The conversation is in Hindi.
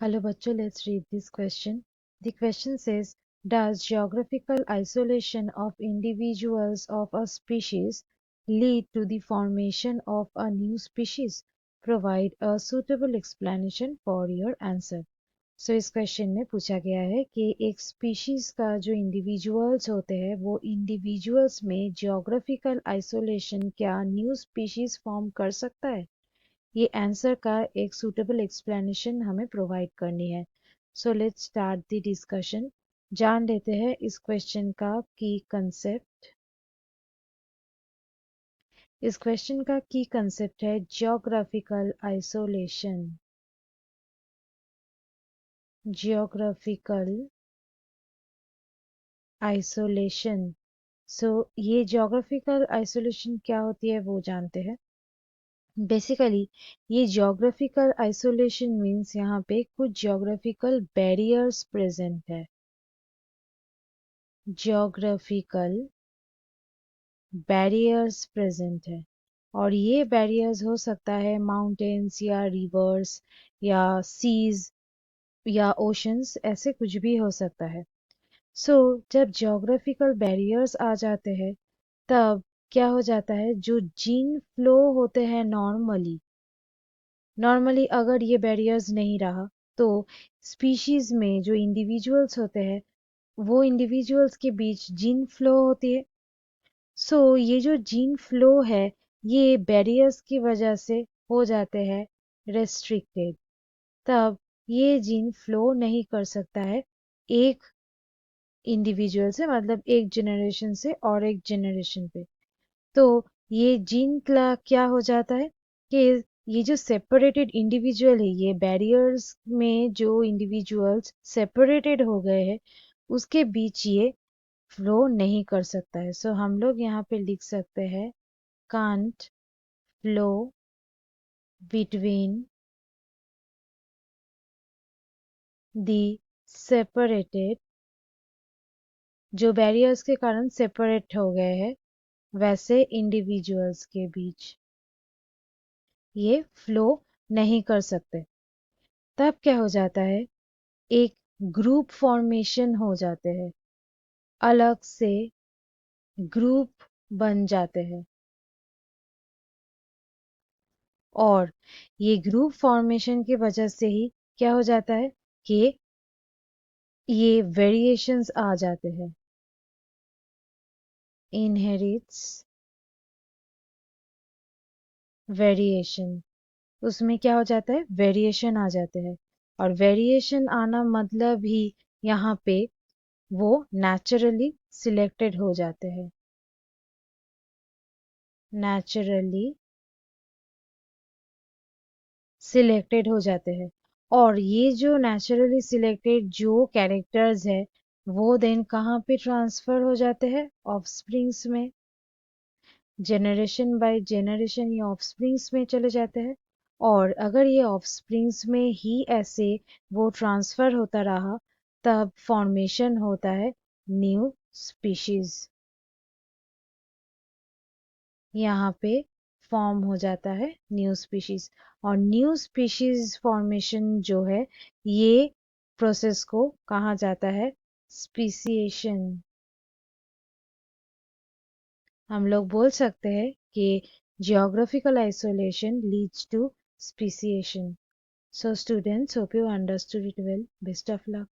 Hello bachcho, let's read this question. The question says, does geographical isolation of individuals of a species lead to the formation of a new species? Provide a suitable explanation for your answer. So इस क्वेश्चन में पूछा गया है कि एक स्पीशीज का जो इंडिविजुअल्स होते हैं वो इंडिविजुअल्स में जियोग्राफिकल आइसोलेशन क्या न्यू स्पीशीज फॉर्म कर सकता है। ये आंसर का एक सूटेबल एक्सप्लेनेशन हमें प्रोवाइड करनी है। So let's start the discussion. जान लेते हैं इस क्वेश्चन का की कंसेप्ट। इस क्वेश्चन का की कंसेप्ट है geographical isolation. Geographical isolation. So ये जियोग्राफिकल आइसोलेशन क्या होती है वो जानते हैं। बेसिकली ये जियोग्राफिकल आइसोलेशन मीन्स यहाँ पे कुछ जियोग्राफिकल बैरियर्स प्रेजेंट है। जियोग्राफिकल बैरियर्स प्रेजेंट है और ये बैरियर्स हो सकता है माउंटेन्स या रिवर्स या सीज या ओशंस, ऐसे कुछ भी हो सकता है। जब जियोग्राफिकल बैरियर्स आ जाते हैं तब क्या हो जाता है, जो जीन फ्लो होते हैं नॉर्मली अगर ये बैरियर्स नहीं रहा तो स्पीशीज में जो इंडिविजुअल्स होते हैं वो इंडिविजुअल्स के बीच जीन फ्लो होती है। ये जो जीन फ्लो है ये बैरियर्स की वजह से हो जाते हैं रेस्ट्रिक्टेड। तब ये जीन फ्लो नहीं कर सकता है एक इंडिविजुअल से, मतलब एक जनरेशन से और एक जनरेशन पे। तो ये जीन का क्या हो जाता है कि ये जो सेपरेटेड इंडिविजुअल है, ये बैरियर्स में जो इंडिविजुअल्स सेपरेटेड हो गए हैं उसके बीच ये फ्लो नहीं कर सकता है। हम लोग यहाँ पे लिख सकते हैं can't flow between the separated, जो बैरियर्स के कारण सेपरेट हो गए हैं वैसे इंडिविजुअल्स के बीच ये फ्लो नहीं कर सकते। तब क्या हो जाता है, एक ग्रुप फॉर्मेशन हो जाते हैं, अलग से ग्रुप बन जाते हैं और ये ग्रुप फॉर्मेशन की वजह से ही क्या हो जाता है कि ये वेरिएशंस आ जाते हैं। इनहेरिट्स वेरिएशन, उसमें क्या हो जाता है, वेरिएशन आ जाते हैं और वेरिएशन आना मतलब ही यहाँ पे वो नेचुरली सिलेक्टेड हो जाते हैं। नेचुरली सिलेक्टेड हो जाते हैं और ये जो नेचुरली सिलेक्टेड जो कैरेक्टर्स है वो देन कहाँ पे ट्रांसफर हो जाते हैं, ऑफस्प्रिंग्स में। जनरेशन बाय जनरेशन ये ऑफस्प्रिंग्स में चले जाते हैं और अगर ये ऑफस्प्रिंग्स में ही ऐसे वो ट्रांसफर होता रहा तब फॉर्मेशन होता है न्यू स्पीशीज। यहाँ पे फॉर्म हो जाता है न्यू स्पीशीज और न्यू स्पीशीज फॉर्मेशन जो है ये प्रोसेस को कहा जाता है स्पीसिएशन। हम लोग बोल सकते हैं कि geographical isolation leads to speciation. So students, hope you understood it well. Best of luck.